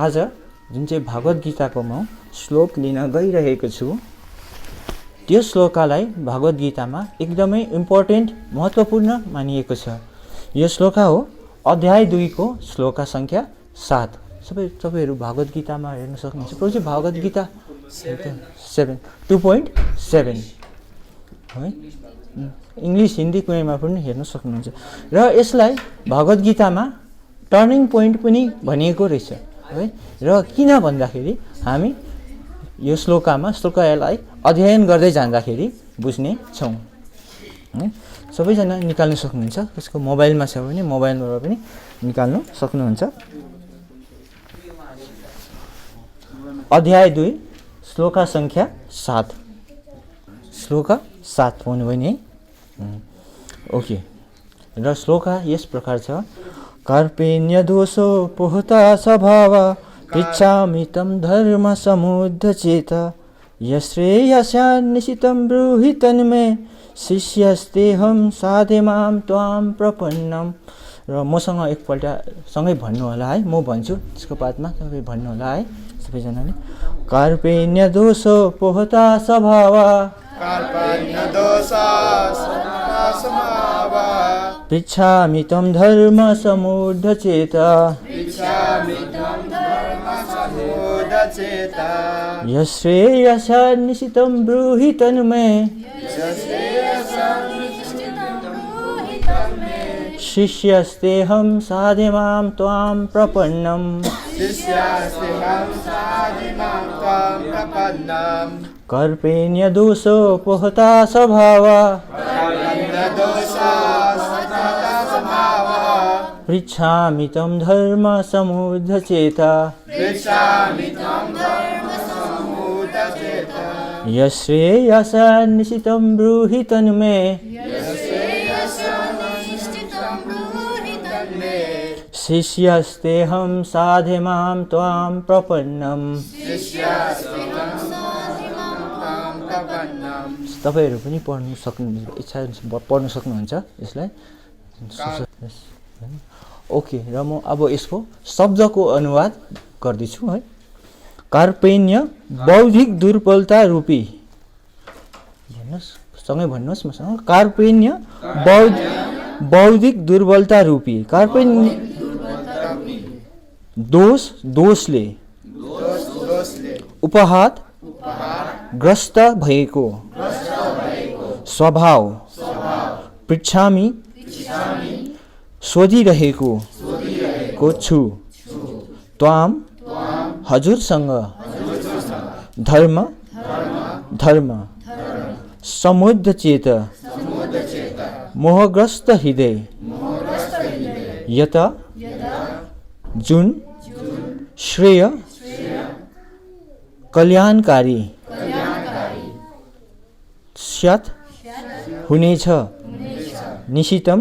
आज जुन चाहिँ भगवत गीताको म श्लोक लिन गइरहेको छु त्यो श्लोकलाई भगवत गीतामा एकदमै इम्पोर्टेन्ट महत्त्वपूर्ण मानिएको छ। यो श्लोक हो अध्याय 2 को श्लोक संख्या 7। तपाईहरु भगवत गीतामा हेर्न सक्नुहुन्छ। प्रभुजी भगवत गीता 2.7 है इंग्लिश हिन्दी कुनैमा पनि हेर्न सक्नुहुन्छ। र यसलाई भगवत गीतामा टर्निङ पोइन्ट पनि भनिएको रहेछ है। र किन भन्दाखेरि हामी यो श्लोकलाई अध्ययन गर्दै जाँदाखेरि बुझ्ने छौं है। सबैजना निकाल्न सक्नुहुन्छ। त्यसको मोबाइलमा छ भने मोबाइलबाट पनि निकाल्न सक्नुहुन्छ। अध्याय 2 श्लोक संख्या 7 श्लोक 7 भन्नुभयो नि ओके। र श्लोक यस प्रकार छ। कार्पेण्य दोषो पोहता स्वभाव पृच्छामि तं धर्म समुद्ध चेत यश्रेयस्यान्निशितं ब्रूहि तन्मे शिष्यस्तेहं साधे मां त्वां प्रपन्नम। र मसँग एकपल्ट सँगै भन्नु होला है। म भन्छु त्यसको बादमा तपाईं भन्नु होला है सबैजनाले। कार्पेण्य दोषो पोहता स्वभाव पृच्छामि तं धर्म समुद्ध चेत यश्रेयस्यान्निशितं ब्रूहि तन्मे शिष्यस्तेहं साधे मां त्वां प्रपन्नम। कार्पेण्य दोषो पोहता स्वभाव पृच्छामि तं धर्म समुद्ध चेत यश्रेयस्यान्निशितं ब्रूहि तन्मे शिष्यस्तेहं साधे मां त्वां प्रपन्नम। तपाईहरु पनि पढ्न सक्नुहुन्छ, इच्छा पढ्न सक्नुहुन्छ यसलाई। ओके। र म अब यसको शब्दको अनुवाद गर्दैछु है। कार्पेण्य बौद्धिक दुर्बलता रूपी भन्नुस् सँगै भन्नुस् मसँग। कार्पेण्य बौद्धिक दुर्बलता रूपी। कार्पेण्य दोषले उपहात ग्रस्त भएको स्वभाव पृच्छामि सोधिरहेको छु त्वाम हजुरसँग धर्म समुद्ध चेत मोहग्रस्त हृदय यत जुन श्रेय कल्याणकारी स्यात् हुनेछ निश्चितम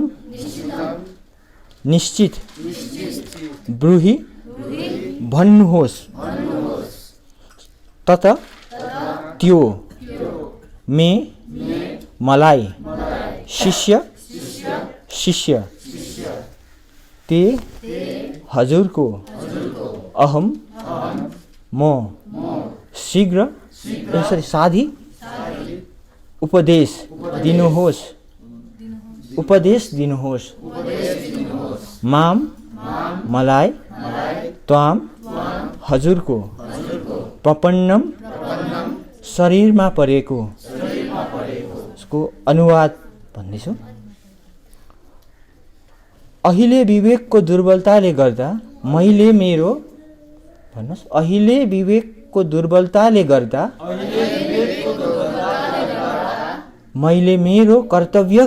निश्चित ब्रूहि भन्नुहोस् तत त्यो मे मलाई शिष्य ते हजुरको अहम म शीघ्र साधी उपदेश दिनुहोस् माम मलाई त्वाम हजुरको प्रपन्नम शरीरमा परेको। यसको अनुवाद भन्दैछु। अहिले विवेकको दुर्बलताले गर्दा मैले मेरो भन्नुस् अहिले विवेकको दुर्बलताले गर्दा मैले मेरो कर्तव्य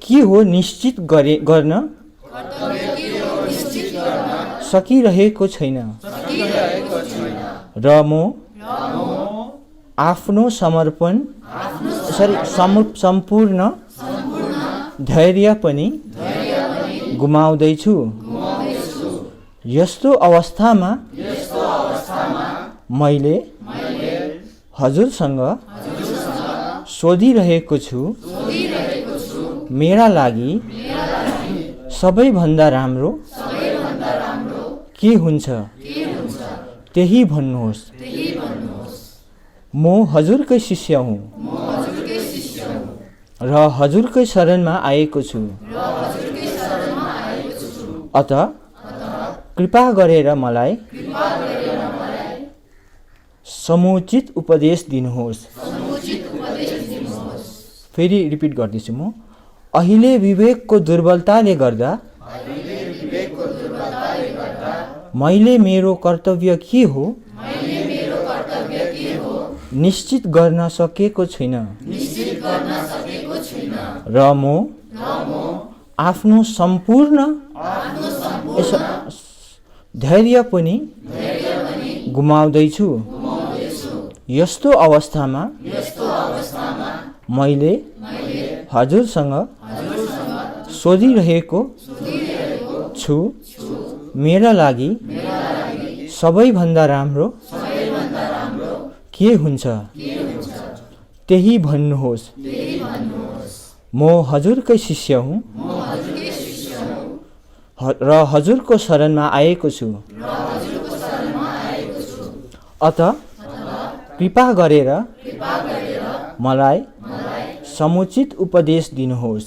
के हो निश्चित गर्न सकिरहेको छैन र म आफ्नो सम्पूर्ण धैर्य पनि गुमाउँदैछु। यस्तो अवस्थामा मैले हजुरसँग सोधिरहेको छु मेरा लागि सबैभन्दा राम्रो के हुन्छ त्यही भन्नुहोस्। म हजुरकै शिष्य हुँ र हजुरकै शरणमा आएको छु। अत कृपा गरेर मलाई समुचित उपदेश दिनुहोस्। फेरि रिपिट गर्दैछु म। अहिले विवेकको दुर्बलताले गर्दा मैले मेरो कर्तव्य के हो निश्चित गर्न सकेको छैन र म आफ्नो सम्पूर्ण धैर्य पनि गुमाउँदैछु। यस्तो अवस्थामा मैले हजुरसँग सोधिरहेको छु, मेरा लागि सबैभन्दा राम्रो के हुन्छ त्यही भन्नुहोस्। म हजुरकै शिष्य हुँ र हजुरको शरणमा आएको छु। अत कृपा गरेर मलाई समुचित उपदेश दिनुहोस्।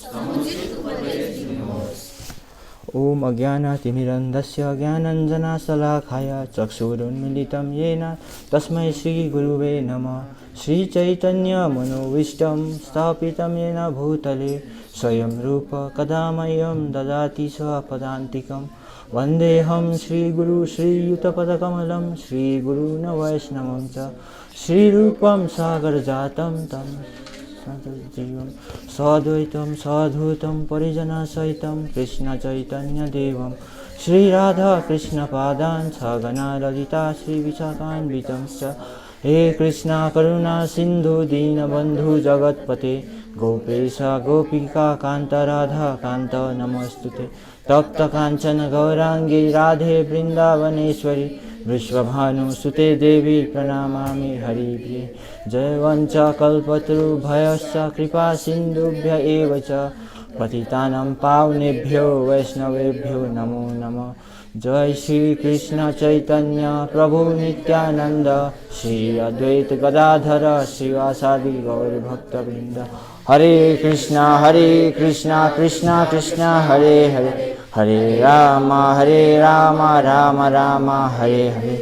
ओम अज्ञानतिमिरन्धस्य ज्ञानाञ्जनशलाकाय चक्षुरुन्मीलितं येन तस्मै श्रीगुरुवे नमः। श्रीचैतन्यमनोभीष्टं स्थापितं येन भूतले स्वयं रूप कदा मह्यं ददाति स्वपदान्तिकं। वन्देऽहं श्रीगुरु श्रीयुतपदकमलं श्रीगुरून् वैष्णवं च श्रीरूपं सागरजातं तं सद्वैतं साधुतं परिजनसहितं कृष्णचैतन्यदेवं श्रीराधाकृष्णपादान् सगणा ललिता श्रीविशाखान्वितं च। हे कृष्णा करुणा सिन्धु दीनबन्धु जगत्पते गोपेश गोपिका कान्त राधा कान्त नमोस्तुते। तप्त काञ्चन गौराङ्गी राधे वृन्दावनेश्वरी विश्वभानुसुते देवी प्रणमामि हरिप्रिये। जय वञ्चकल्पतरुभ्यश्च कृपा सिन्धुभ्य एव च पतितानां पावनेभ्यो वैष्णवेभ्यो नमो नमः। जय श्री कृष्ण चैतन्य प्रभु नित्यानंद श्री अद्वैत गदाधर श्रीवासादि गौर भक्तवृंद। हरे कृष्णा कृष्णा कृष्णा हरे हरे हरे राम राम राम हरे हरे।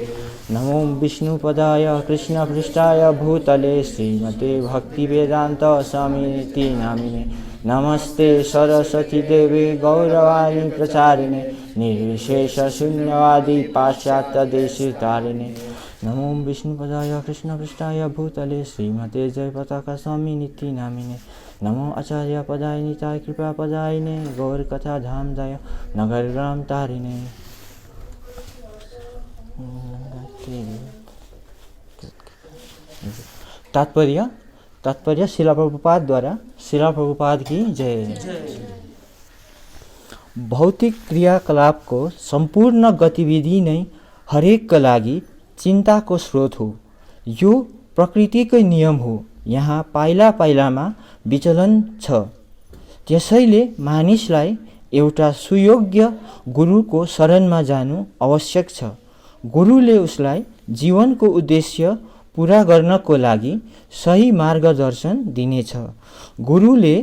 नमो विष्णुपदाय कृष्णपृष्ठाय भूतले श्रीमते भक्तिवेदांत स्वामिनिति नामिने। नमस्ते सरस्वती देवी गौरवाणी प्रचारिणे निर्विशेष शून्यवादी पाश्चात्य देशितारिणे। नमो विष्णुपदाय कृष्णपृष्ठाय भूतले श्रीमते जय पताका स्वामिनिति नामिने। नमो आचार्य पदाय निताय कृपा पदायिने गौर कथा धाम जाय नगर ग्राम तारिणे। तात्पर्य शिला प्रभुपाद द्वारा शिला प्रभुपाद की जय। भौतिक क्रियाकलापको सम्पूर्ण गतिविधि नै हरेकका लागि चिन्ताको स्रोत हो। यो प्रकृतिकै नियम हो। यहाँ पाइला पाइलामा विचलन छ। त्यसैले मानिसलाई एउटा सुयोग्य गुरुको शरणमा जानु आवश्यक छ। गुरुले उसलाई जीवनको उद्देश्य पूरा गर्नको लागि सही मार्गदर्शन दिनेछ। गुरुले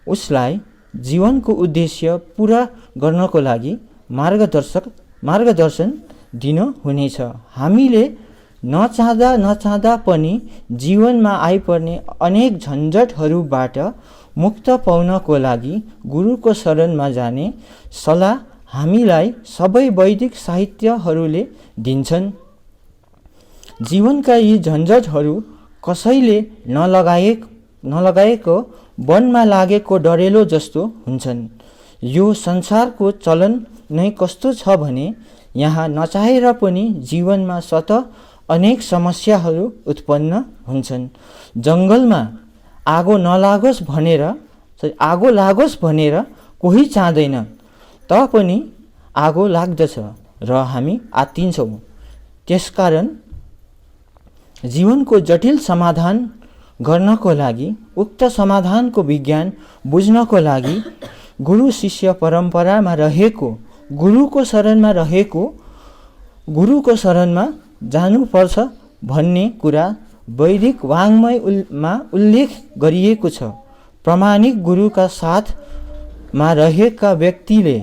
उसलाई जीवनको उद्देश्य पूरा गर्नको लागि मार्गदर्शन दिनुहुनेछ। हामीले नचाहँदा पनि जीवनमा आइपर्ने अनेक झन्झटहरूबाट मुक्त पाउनको लागि गुरुको शरणमा जाने सल्लाह हामीलाई सबै वैदिक साहित्यहरूले दिन्छन्। जीवनका यी झन्झटहरू कसैले नलगाएको वनमा लागेको डरेलो जस्तो हुन्छन्। यो संसारको चलन नै कस्तो छ भने यहाँ नचाहेर पनि जीवनमा स्वतः अनेक समस्याहरू उत्पन्न हुन्छन्। जङ्गलमा आगो लागोस् भनेर कोही चाहँदैन, पनि आगो लाग्दछ र हामी आत्तिन्छौँ। त्यसकारण जीवनको जटिल समाधान गर्नको लागि उक्त समाधानको विज्ञान बुझ्नको लागि गुरु शिष्य परम्परामा रहेको, गुरुको शरणमा जानुपर्छ भन्ने कुरा वैदिक वाङ्मयमा उल्लेख गरिएको छ। प्रामाणिक गुरुका साथमा रहेका व्यक्तिले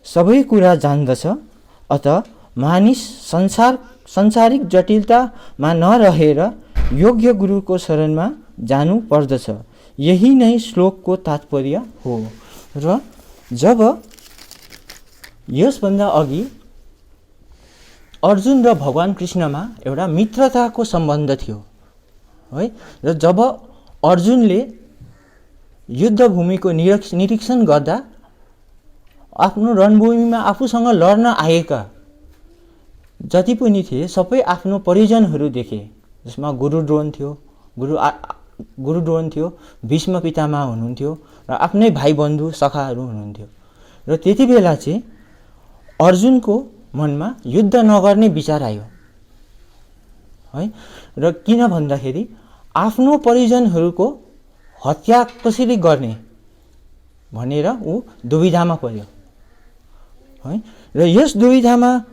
सबै कुरा जान्दछ। अत मानिस संसारिक जटिलतामा नरहेर योग्य गुरुको शरणमा जानु पर्दछ। यही नै श्लोकको तात्पर्य हो। र जब यसभन्दा अघि अर्जुन र भगवान कृष्णमा एउटा मित्रताको सम्बन्ध थियो है, र जब अर्जुनले युद्धभूमिको निरीक्षण गर्दा आफ्नो रणभूमिमा आफूसँग लड्न आएका जति पनि थिए सबै आफ्नो परिजनहरू देखे, जसमा गुरु द्रोण थियो, भीष्म पितामह हुनुहुन्थ्यो र आफ्नै भाइ बन्धु सखाहरू हुनुहुन्थ्यो। र त्यति बेला चाहिँ अर्जुनको मनमा युद्ध नगर्ने विचार आयो है। र किन भन्दाखेरि आफ्नो परिजनहरूको हत्या कसरी गर्ने भनेर ऊ दुविधामा पर्यो है। र यस दुविधामा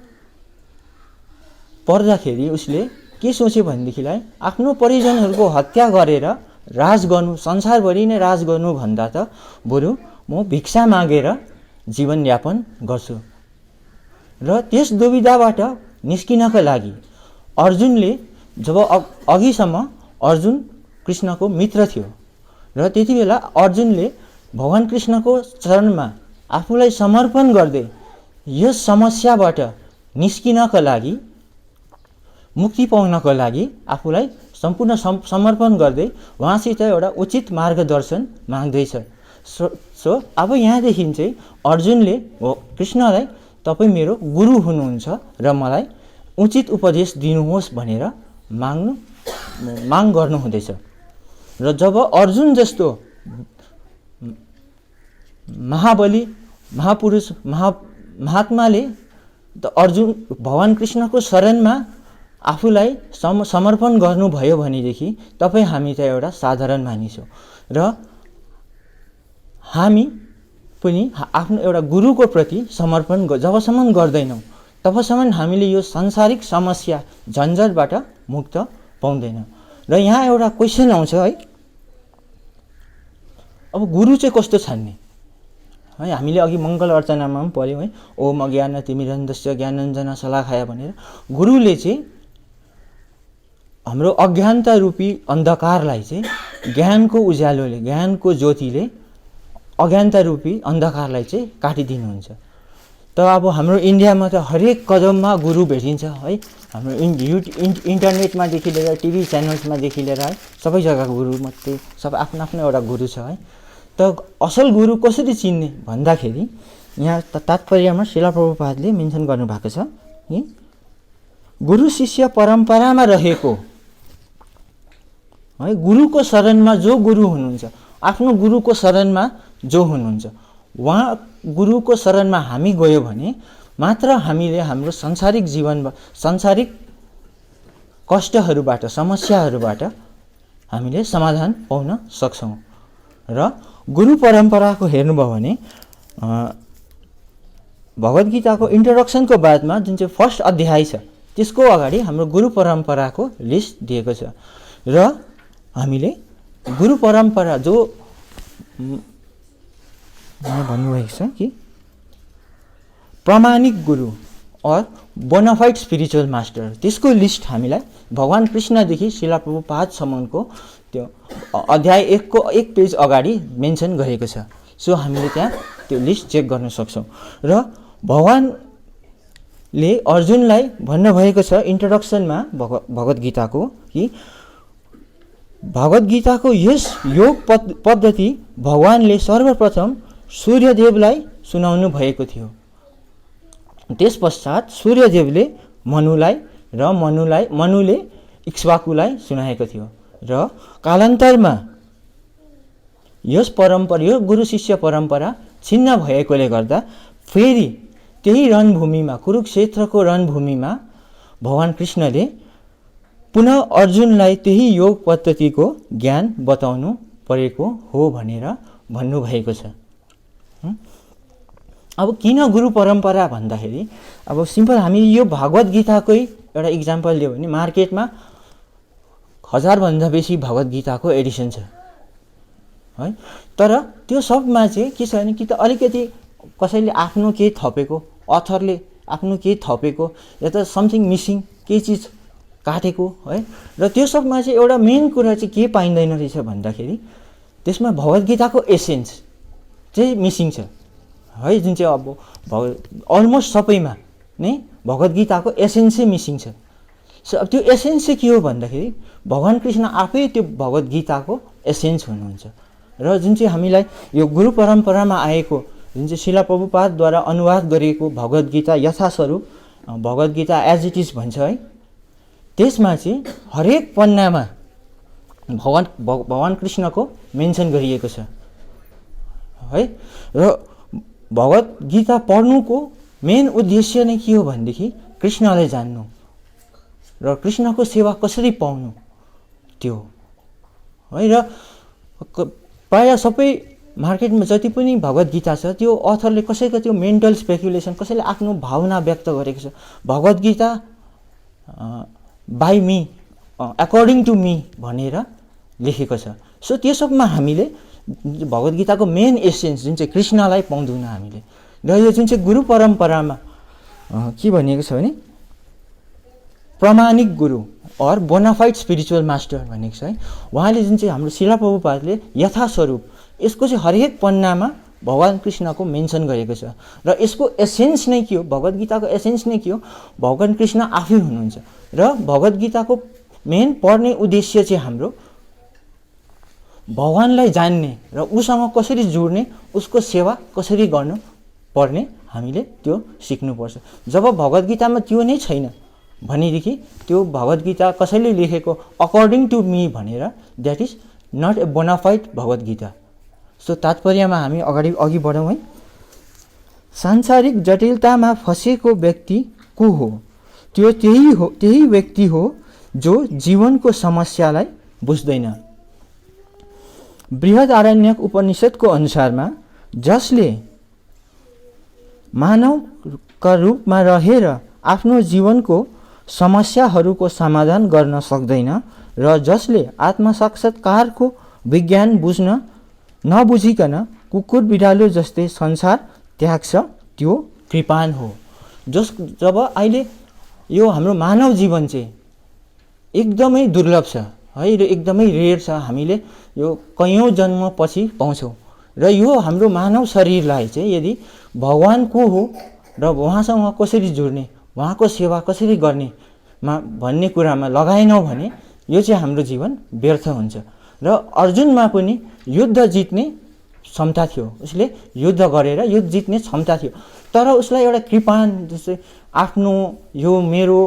पर्दाखेरि उसले के सोच्यो भनेदेखिलाई आफ्नो परिजनहरूको हत्या गरेर राज गर्नु, संसारभरि नै राज गर्नु भन्दा त बरु म भिक्षा मागेर जीवनयापन गर्छु। र त्यस दुविधाबाट निस्किनका लागि अर्जुनले, जब अघिसम्म अर्जुन कृष्णको मित्र थियो र त्यति बेला अर्जुनले भगवान कृष्णको चरणमा आफूलाई समर्पण गर्दै यस समस्याबाट निस्किनका लागि, मुक्ति पाउनको लागि आफूलाई सम्पूर्ण समर्पण गर्दै उहाँसित एउटा उचित मार्गदर्शन माग्दैछ। सो अब यहाँदेखि चाहिँ अर्जुनले कृष्णलाई तपाईँ मेरो गुरु हुनुहुन्छ र मलाई उचित उपदेश दिनुहोस् भनेर माग गर्नु हुँदैछ। र जब अर्जुन जस्तो महाबली महापुरुष महात्माले अर्जुन भगवान कृष्णको शरणमा आफूलाई समर्पण गर्नुभयो भनेदेखि तपाईँ हामी त एउटा साधारण मानिस हो र हामी पनि आफ्नो एउटा गुरुको प्रति समर्पण जबसम्म गर्दैनौँ तबसम्म हामीले यो सांसारिक समस्या झन्झटबाट मुक्त पाउँदैनौँ। र यहाँ एउटा क्वेसन आउँछ है, अब गुरु चाहिँ कस्तो छान्ने है। हामीले अघि मङ्गल अर्चनामा पनि पढ्यौँ है, ओम अज्ञानतिमिरन्धस्य ज्ञानाञ्जना शलाखाय भनेर। गुरुले चाहिँ हाम्रो अज्ञानता रूपी अन्धकारलाई चाहिँ ज्ञानको उज्यालोले, ज्ञानको ज्योतिले अज्ञानता रूपी अन्धकारलाई चाहिँ काटिदिनुहुन्छ। त अब हाम्रो इन्डियामा त हरेक कदममा गुरु भेटिन्छ है। हाम्रो इन्टरनेटमादेखि लिएर टिभी च्यानल्समादेखि लिएर है, सबै जग्गा गुरु मात्रै, सब आफ्नो आफ्नो एउटा गुरु छ है। त असल गुरु कसरी चिन्ने भन्दाखेरि यहाँ तात्पर्यमा श्रील प्रभुपादले मेन्सन गर्नुभएको छ कि गुरु शिष्य परम्परामा रहेको है, गुरुको शरणमा जो गुरु हुनुहुन्छ, आफ्नो गुरुको शरणमा जो हुनुहुन्छ, उहाँ गुरुको शरणमा हामी गयो भने मात्र हामीले हाम्रो सांसारिक जीवन, सांसारिक कष्टहरूबाट, समस्याहरूबाट हामीले समाधान पाउन सक्छौँ। र गुरु परम्पराको हेर्नुभयो भने भगवत गीताको इन्ट्रोडक्सनको बादमा जुन चाहिँ फर्स्ट अध्याय छ त्यसको अगाडि हाम्रो गुरु परम्पराको लिस्ट दिएको छ। र हामीले गुरु परम्परा जो भन्नुभएको छ कि प्रामाणिक गुरु और बोनाफाइड स्पिरिचुअल मास्टर, त्यसको लिस्ट हामीलाई भगवान कृष्णदेखि श्रील प्रभुपादसम्मको त्यो अध्याय 1 को 1 पेज अगाडि मेन्सन गरेको छ। सो हामीले त्यहाँ त्यो लिस्ट चेक गर्न सक्छौँ। र भगवानले अर्जुनलाई भन्नुभएको छ इन्ट्रोडक्सनमा भगवत गीताको कि भगवत गीताको यस योग पद्धति भगवानले सर्वप्रथम सूर्यदेवलाई सुनाउनु भएको थियो। त्यस पश्चात सूर्यदेवले मनुलाई र मनुले इक्ष्वाकुलाई सुनाएको थियो। र कालान्तरमा यस परम्परा, यो गुरु शिष्य परम्परा छिन्न भएकोले गर्दा फेरि त्यही रणभूमिमा, कुरुक्षेत्रको रणभूमिमा भगवान कृष्णले पुनः अर्जुनलाई त्यही योग पद्धतिको ज्ञान बताउनु परेको हो भनेर भन्नुभएको छ। अब किन गुरु परम्परा भन्दाखेरि अब सिम्पल हामी यो भगवत गीताकै एउटा इक्जाम्पल लियो भने मार्केटमा 1000 भन्दा बेसी भगवत गीताको एडिसन छ है। तर त्यो सबमा चाहिँ के छ भने कि त अलिकति कसैले आफ्नो केही थपेको, अथरले आफ्नो केही थपेको, या त समथिङ मिसिङ केही चिज काटेको है। र त्यो सबमा चाहिँ एउटा मेन कुरा चाहिँ के पाइँदैन रहेछ भन्दाखेरि त्यसमा भगवत गीताको एसेन्स चाहिँ मिसिङ छ है। जुन चाहिँ अब अलमोस्ट सबैमा नै भगवत गीताको एसेन्स चाहिँ मिसिङ छ। सो अब त्यो एसेन्स चाहिँ के हो भन्दाखेरि भगवान् कृष्ण आफै त्यो भगवत गीताको एसेन्स हुनुहुन्छ। र जुन चाहिँ हामीलाई यो गुरु परम्परामा आएको जुन चाहिँ शिला प्रभुपादद्वारा अनुवाद गरिएको Bhagavad Gita यथास्वरूप Bhagavad Gita as it is भन्छ है, त्यसमा चाहिँ हरेक पन्नामा भगवान् कृष्णको मेन्सन गरिएको छ है। र भगवत गीता पढ्नुको मेन उद्देश्य नै के हो भनेदेखि कृष्णलाई जान्नु र कृष्णको सेवा कसरी पाउनु त्यो है। र प्रायः सबै मार्केटमा जति पनि भगवत गीता छ त्यो अथरले कसैको त्यो मेन्टल स्पेकुलेसन, कसैले आफ्नो भावना व्यक्त गरेको छ। Bhagavad Gita by me, according to me भनेर लेखेको छ। सो त्यो सबमा हामीले भगवत गीताको मेन एसेन्स जुन चाहिँ कृष्णलाई पाउँदैनौँ हामीले। र यो जुन चाहिँ गुरु परम्परामा के भनिएको छ भने प्रामाणिक गुरु अर बोनाफाइड स्पिरिचुअल मास्टर भनेको छ है। उहाँले जुन चाहिँ हाम्रो शिला प्रभुपादले यथास्वरूप यसको चाहिँ हरेक पन्नामा भगवान् कृष्णको मेन्सन गरेको छ। र यसको एसेन्स नै के हो, भगवत गीताको एसेन्स नै के हो, भगवान् कृष्ण आफै हुनुहुन्छ। र भगवत गीताको मेन पढ्ने उद्देश्य चाहिँ हाम्रो भगवान्लाई जान्ने र उसँग कसरी जोड्ने, उसको सेवा कसरी गर्नु पर्ने हामीले त्यो सिक्नुपर्छ। जब भगवत गीतामा त्यो नै छैन भनेदेखि त्यो भगवत गीता कसैले लेखेको अकर्डिङ टु मी भनेर that is not a bona fide Bhagavad Gita. So तात्पर्यमा हामी अघि बढौँ है। सांसारिक जटिलतामा फँसेको व्यक्ति को हो? त्यो त्यही व्यक्ति हो जो जीवनको समस्यालाई बुझ्दैन। बृहदारण्यक उपनिषदको अनुसारमा जसले मानवका रूपमा रहेर आफ्नो जीवनको समस्याहरूको समाधान गर्न सक्दैन र जसले आत्मसाक्षात्कारको विज्ञान बुझ्न नबुझिकन कुकुर बिरालो जस्तै संसार त्याग्छ त्यो कृपान हो। जब अहिले यो हाम्रो मानव जीवन चाहिँ एकदमै दुर्लभ छ है र एकदमै रेयर छ। हामीले यो कैयौँ जन्मपछि पाउँछौँ र यो हाम्रो मानव शरीरलाई चाहिँ यदि भगवान् को हो र उहाँसँग कसरी जोड्ने, उहाँको सेवा कसरी गर्ने भन्ने कुरामा लगाएनौँ भने यो चाहिँ हाम्रो जीवन व्यर्थ हुन्छ। र अर्जुनमा पनि युद्ध जित्ने क्षमता थियो, उसले युद्ध गरेर युद्ध जित्ने क्षमता थियो। तर उसलाई एउटा कृपान जस्तै आफ्नो यो मेरो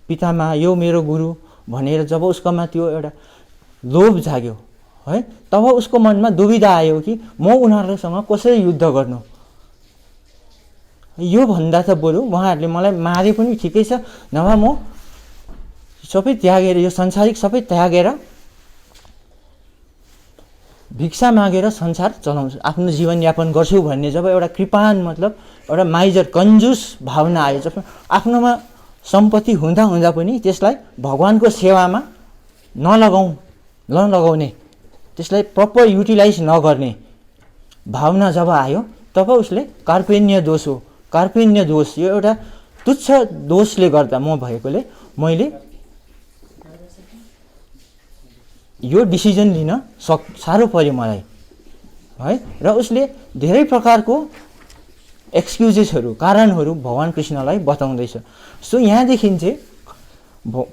पितामा, यो मेरो गुरु भनेर जब उसकोमा त्यो एउटा लोभ जाग्यो है, तब उसको मनमा दुविधा आयो कि म उनीहरूसँग कसरी युद्ध गर्नु। यो भन्दा त बरु उहाँहरूले मलाई मारे पनि ठिकै छ, नभए म सबै त्यागेर यो संसारिक सबै त्यागेर भिक्षा मागेर संसार चलाउँछु, आफ्नो जीवनयापन गर्छु भन्ने जब एउटा कृपान मतलब एउटा माइजर कन्जुस भावना आयो, जब आफ्नोमा सम्पत्ति हुँदा हुँदा पनि त्यसलाई भगवानको सेवामा नलगाउने, त्यसलाई प्रपर युटिलाइज नगर्ने भावना जब आयो तब उसले कार्पण्य दोष हो। कार्पण्य दोष यो एउटा तुच्छ दोषले गर्दा म भएकोले मैले यो डिसिजन लिन साह्रो पर्यो मलाई है। र उसले धेरै प्रकारको एक्सक्युजेसहरू, कारणहरू भगवान् कृष्णलाई बताउँदैछ। सो यहाँदेखि चाहिँ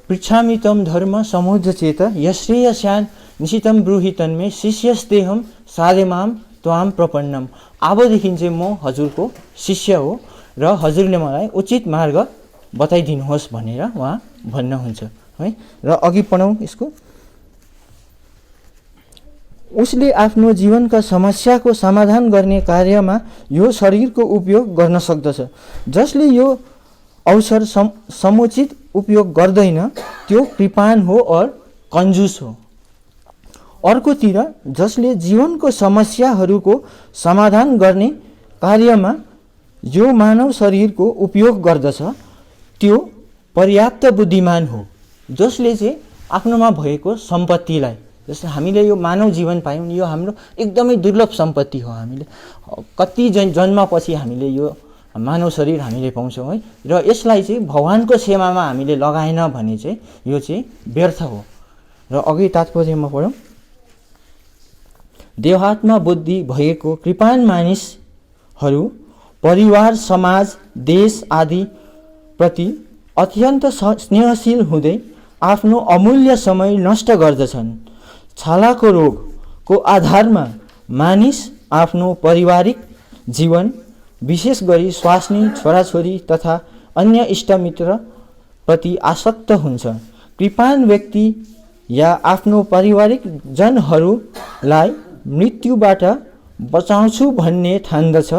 पृच्छामि तम धर्म समुद्र चेत यश्रेयस्यान् निशितम ब्रूहि तन्मे शिष्यस्तेहम साधेमाम त्वाम प्रपन्नम। अबदेखि चाहिँ म हजुरको शिष्य हो र हजुरले मलाई उचित मार्ग बताइदिनुहोस् भनेर उहाँ भन्नुहुन्छ है। र अघि पढौँ यसको। उसले आफ्नो जीवनका समस्याको समाधान गर्ने कार्यमा यो शरीरको उपयोग गर्न सक्दछ। जसले यो अवसर समुचित उपयोग गर्दैन त्यो कृपान हो और कन्जुस हो। अर्कोतिर जसले जीवनको समस्याहरूको समाधान गर्ने कार्यमा जो मानव शरीरको उपयोग गर्दछ त्यो पर्याप्त बुद्धिमान हो, जसले चाहिँ आफ्नोमा भएको सम्पत्तिलाई, जस्तै हामीले यो मानव जीवन पायौँ, यो हाम्रो एकदमै दुर्लभ सम्पत्ति हो। हामीले कति जन्मपछि हामीले यो मानव शरीर हामीले पाउँछौँ है, र यसलाई चाहिँ भगवानको सेवामा हामीले लगाएन भने चाहिँ यो चाहिँ व्यर्थ हो। र अघि तात्पर्यमा पढौँ, देहात्मा बुद्धि भएको कृपाण मानिसहरू परिवार, समाज, देश आदि प्रति अत्यन्त स्नेहशील हुँदै आफ्नो अमूल्य समय नष्ट गर्दछन्। छालाको रोगको आधारमा मानिस आफ्नो पारिवारिक जीवन, विशेष गरी स्वास्नी, छोराछोरी तथा अन्य इष्टमित्र प्रति आसक्त हुन्छ। कृपाण व्यक्ति या आफ्नो पारिवारिक जनहरूलाई मृत्युबाट बचाउँछु भन्ने ठान्दछ,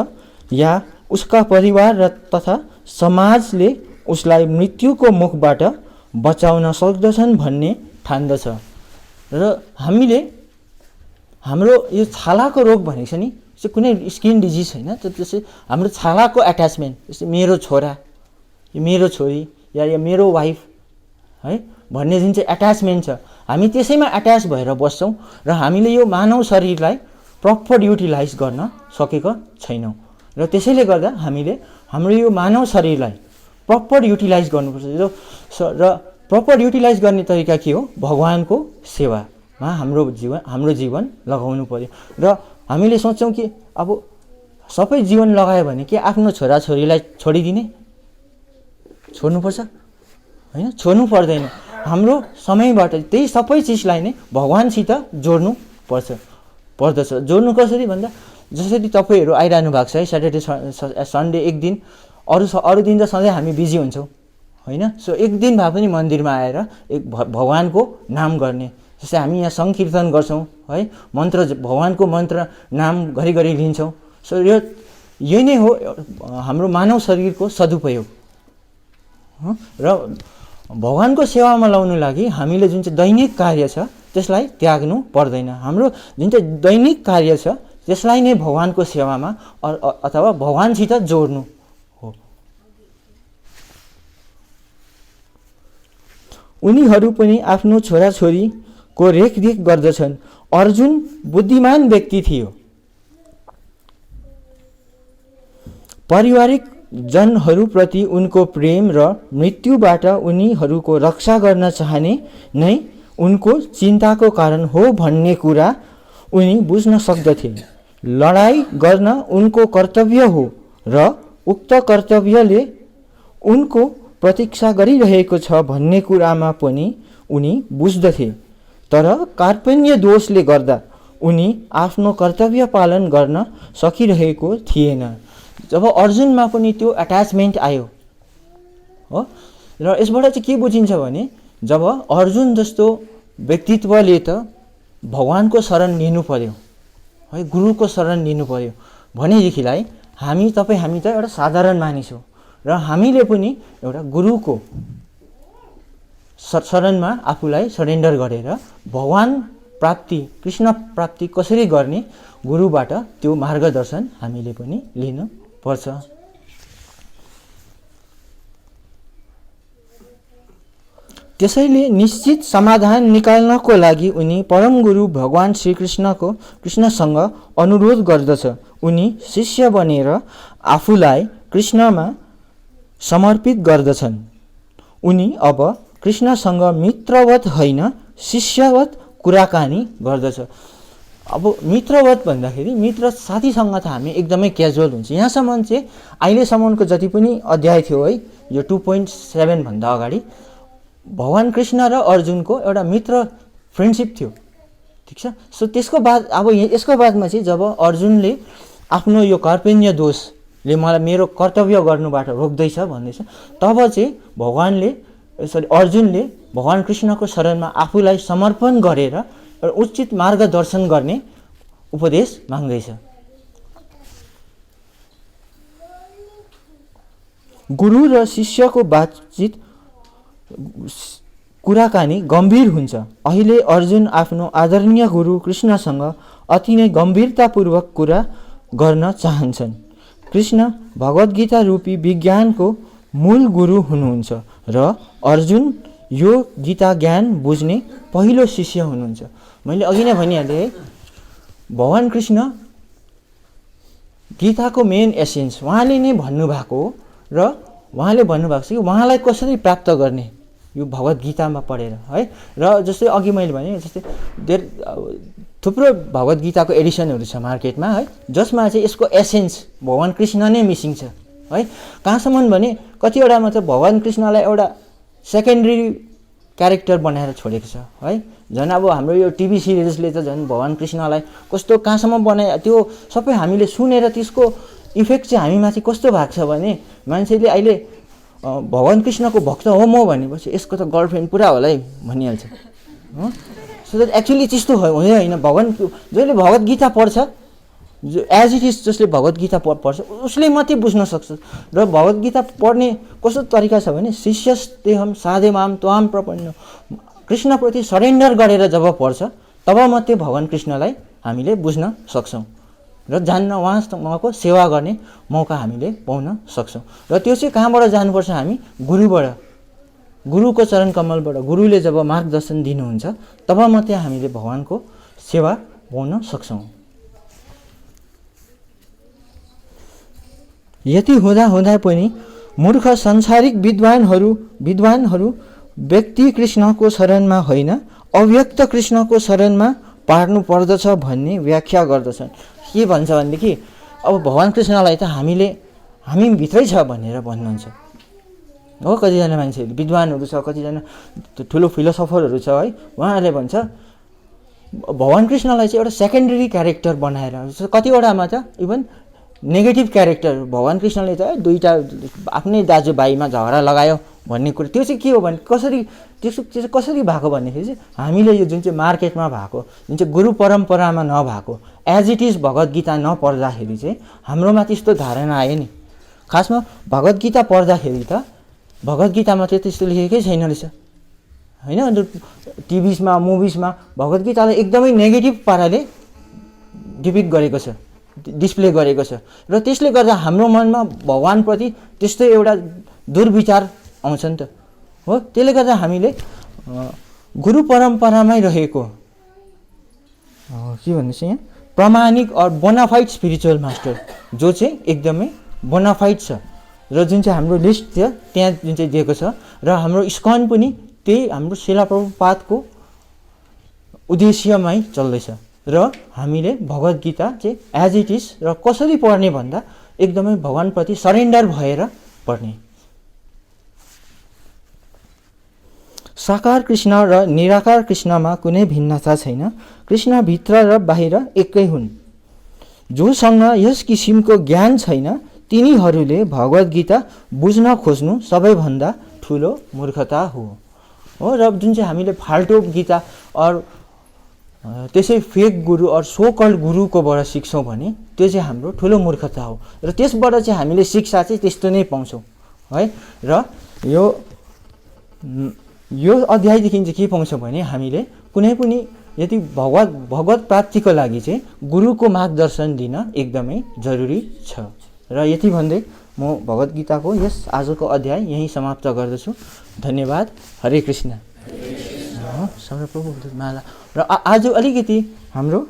या उसका परिवार र तथा समाजले उसलाई मृत्युको मुखबाट बचाउन सक्दछन् भन्ने ठान्दछ। र हामीले हाम्रो यो छालाको रोग भनेको छ नि, चाहिँ कुनै स्किन डिजिज होइन, त्यसै हाम्रो छालाको एट्याचमेन्ट, जस्तै मेरो छोरा, मेरो छोरी या मेरो वाइफ है भन्ने जुन चाहिँ एट्याचमेन्ट छ, हामी त्यसैमा एट्याच भएर बस्छौँ र हामीले यो मानव शरीरलाई प्रपर युटिलाइज गर्न सकेको छैनौँ। र त्यसैले गर्दा हामीले हाम्रो यो मानव शरीरलाई प्रपर युटिलाइज गर्नुपर्छ। र प्रपर युटिलाइज गर्ने तरिका के हो? भगवानको सेवामा हाम्रो जीवन लगाउनु पर्यो। र हामीले सोच्छौँ कि अब सबै जीवन लगायो भने के आफ्नो छोराछोरीलाई छोडिदिने? छोड्नुपर्छ? होइन, छोड्नु पर्दैन। हाम्रो समयबाट त्यही सबै चिजलाई नै भगवानसित जोड्नु पर्दछ। जोड्नु कसरी भन्दा, जसरी तपाईँहरू आइरहनु भएको छ है, स्याटरडे सन्डे एक दिन, अरू दिन त सधैँ हामी बिजी हुन्छौँ होइन। सो एक दिन भए पनि मन्दिरमा आएर एक भगवानको नाम गर्ने, जस्तै हामी यहाँ सङ्कीर्तन गर्छौँ है, मन्त्र, भगवानको मन्त्र नाम घरिघरि लिन्छौँ। सो यही नै हो हाम्रो मानव शरीरको सदुपयोग। र भगवानको सेवामा लाउनु लागि हामीले जुन चाहिँ दैनिक कार्य छ त्यसलाई त्याग्नु पर्दैन। हाम्रो जुन चाहिँ दैनिक कार्य छ त्यसलाई नै भगवानको सेवामा अथवा भगवानसित जोड्नु हो। उनीहरू पनि आफ्नो छोराछोरीको रेखदेख गर्दछन्। अर्जुन बुद्धिमान व्यक्ति थियो। पारिवारिक जनहरूप्रति उनको प्रेम र मृत्युबाट उनीहरूको रक्षा गर्न चाहने नै उनको चिन्ताको कारण हो भन्ने कुरा उनी बुझ्न सक्दथे। लडाईँ गर्न उनको कर्तव्य हो र उक्त कर्तव्यले उनको प्रतीक्षा गरिरहेको छ भन्ने कुरामा पनि उनी बुझ्दथे। तर कार्पण्य दोषले गर्दा उनी आफ्नो कर्तव्य पालन गर्न सकिरहेको थिएन। जब अर्जुनमा पनि त्यो एट्याचमेन्ट आयो हो, र यसबाट चाहिँ के बुझिन्छ भने, जब अर्जुन जस्तो व्यक्तित्वले त भगवानको शरण लिनु पर्यो है, गुरुको शरण लिनु पर्यो भनेदेखिलाई हामी त एउटा साधारण मानिस हो, र हामीले पनि एउटा गुरुको शरणमा आफूलाई सरेन्डर गरेर भगवान प्राप्ति, कृष्ण प्राप्ति कसरी गर्ने गुरुबाट त्यो मार्गदर्शन हामीले पनि लिनु पर्छ। त्यसैले निश्चित समाधान निकाल्नको लागि उनी परम गुरु भगवान कृष्णसँग अनुरोध गर्दछ। उनी शिष्य बनेर आफूलाई कृष्णमा समर्पित गर्दछन्। उनी अब कृष्णसँग मित्रवत होइन शिष्यवत कुराकानी गर्दछ। अब मित्रवत भन्दाखेरि मित्र साथीसँग त हामी एकदमै क्याजुअल हुन्छ। यहाँसम्म चाहिँ अहिलेसम्मको जति पनि अध्याय थियो है, यो 2.7 भन्दा अगाडि भगवान कृष्ण र अर्जुनको एउटा मित्र फ्रेन्डसिप थियो, ठिक छ। सो त्यसको बाद अब यसको बादमा चाहिँ जब अर्जुनले आफ्नो यो कार्पण्य दोषले मलाई मेरो कर्तव्य गर्नुबाट रोक्दैछ भन्दैछ, तब चाहिँ अर्जुनले भगवान कृष्णको शरणमा आफूलाई समर्पण गरेर एउटा उचित मार्गदर्शन गर्ने उपदेश माग्दैछ। गुरु र शिष्यको बातचित कुराकानी गम्भीर हुन्छ। अहिले अर्जुन आफ्नो आदरणीय गुरु कृष्णसँग अति नै गम्भीरतापूर्वक कुरा गर्न चाहन्छन्। कृष्ण भगवत गीता रूपी विज्ञानको मूल गुरु हुनुहुन्छ र अर्जुन यो गीता ज्ञान बुझ्ने पहिलो शिष्य हुनुहुन्छ। मैले अघि नै भनिहालेँ है, भगवान कृष्ण गीताको मेन एसेन्स उहाँले नै भन्नुभएको हो र उहाँले भन्नुभएको छ कि उहाँलाई कसरी प्राप्त गर्ने यो भगवत गीतामा पढेर है। र जस्तै अघि मैले भने जस्तै थुप्रो भगवत गीताको एडिसनहरू छ मार्केटमा है, जसमा चाहिँ यसको एसेन्स भगवान कृष्ण नै मिसिङ छ है। कहाँसम्म भने कतिवटामा चाहिँ भगवान कृष्णलाई एउटा सेकेन्डरी क्यारेक्टर बनाएर छोडेको छ है। झन् अब हाम्रो यो टिभी सिरिजले त झन् भगवान कृष्णलाई कस्तो कहाँसम्म बनाए, त्यो सबै हामीले सुनेर त्यसको इफेक्ट चाहिँ हामीमाथि कस्तो भएको छ भने मान्छेले अहिले भगवान कृष्णको भक्त हो म भनेपछि यसको त गर्लफ्रेन्ड पुरा होला है भनिहाल्छ हो। सो द्याट एक्चुअली त्यस्तो होइन। भगवान जसले भगवत गीता पढ्छ, एज इट इज जसले भगवत गीता पढ्छ उसले मात्रै बुझ्न सक्छ। र भगवत गीता पढ्ने कस्तो तरिका छ भने शिष्यस्तेहम साधेमाम त्वाम प्रपन्न, कृष्णप्रति सरेन्डर गरेर जब पढ्छ तब मात्रै भगवान कृष्णलाई हामीले बुझ्न सक्छौँ र जान्न उहाँको सेवा गर्ने मौका हामीले पाउन सक्छौँ। र त्यो चाहिँ कहाँबाट जानुपर्छ, हामी गुरुबाट, गुरुको चरण कमलबाट। गुरुले जब मार्गदर्शन दिनुहुन्छ तब मात्रै हामीले भगवानको सेवा पाउन सक्छौँ। यति हुँदा हुँदा पनि मूर्ख सांसारिक विद्वानहरू व्यक्ति कृष्णको शरणमा होइन अव्यक्त कृष्णको शरणमा पार्नु पर्दछ भन्ने व्याख्या गर्दछन्। के भन्छ भनेदेखि अब भगवान कृष्णलाई त हामी भित्रै छ भनेर भन्नुहुन्छ हो। कतिजना मान्छेहरू विद्वानहरू छ, कतिजना ठुलो फिलोसफरहरू छ है, उहाँहरूले भन्छ भगवान कृष्णलाई चाहिँ एउटा सेकेन्डरी क्यारेक्टर बनाएर, कतिवटामा त इभन नेगेटिभ क्यारेक्टर। भगवान कृष्णले त दुईवटा आफ्नै दाजुभाइमा झगडा लगायो भन्ने कुरो, त्यो चाहिँ के हो भने त्यो कसरी भएको भन्दाखेरि चाहिँ हामीले यो जुन चाहिँ मार्केटमा भएको, जुन चाहिँ गुरु परम्परामा नभएको, as it is Bhagavad Gita नपढ्दाखेरि चाहिँ हाम्रोमा त्यस्तो धारणा आयो नि। खासमा भगवत गीता पढ्दाखेरि त भगवत गीतामा चाहिँ त्यस्तो लेखेकै छैन रहेछ होइन। अन्त टिभीमा मुभिजमा भगवत गीतालाई एकदमै नेगेटिभ पाराले डिपिक्ट गरेको छ, डिस्प्ले गरेको छ र त्यसले गर्दा हाम्रो मनमा भगवानप्रति त्यस्तो एउटा दुर्विचार आउँछ नि त हो। त्यसले गर्दा हामीले गुरु परम्परामै रहेको के भन्दैछ यहाँ प्रामाणिक और बोनाफाइड स्पिरिचुअल मास्टर जो चाहिँ एकदमै बोनाफाइड छ र जुन चाहिँ हाम्रो लिस्ट थियो त्यहाँ जुन चाहिँ दिएको छ र हाम्रो इस्कन पनि त्यही हाम्रो शिला प्रभुपादको उद्देश्यमै चल्दैछ। र हामीले भगवत गीता चाहिँ एज इट इज र कसरी पढ्ने भन्दा एकदमै भगवानप्रति सरेन्डर भएर पढ्ने। साकार कृष्ण र निराकार कृष्णमा कुनै भिन्नता छैन। कृष्ण भित्र र बाहिर एकै हुन्। जोसँग यस किसिमको ज्ञान छैन तिनीहरूले भगवत गीता बुझ्न खोज्नु सबैभन्दा ठुलो मूर्खता हो। र जुन चाहिँ हामीले फाल्टो गीता और त्यसै फेक गुरु और सो कल्ड गुरुकोबाट सिक्छौँ भने त्यो चाहिँ हाम्रो ठुलो मूर्खता हो। र त्यसबाट चाहिँ हामीले शिक्षा चाहिँ त्यस्तो नै पाउँछौँ है। र यो अध्यायदेखि चाहिँ के पाउँछौँ भने हामीले कुनै पनि यदि भगवत प्राप्तिको लागि चाहिँ गुरुको मार्गदर्शन दिन एकदमै जरुरी छ। र यति भन्दै म भगवत गीताको यस आजको अध्याय यहीँ समाप्त गर्दछु। धन्यवाद। हरे कृष्ण। माला र आज अलिकति हाम्रो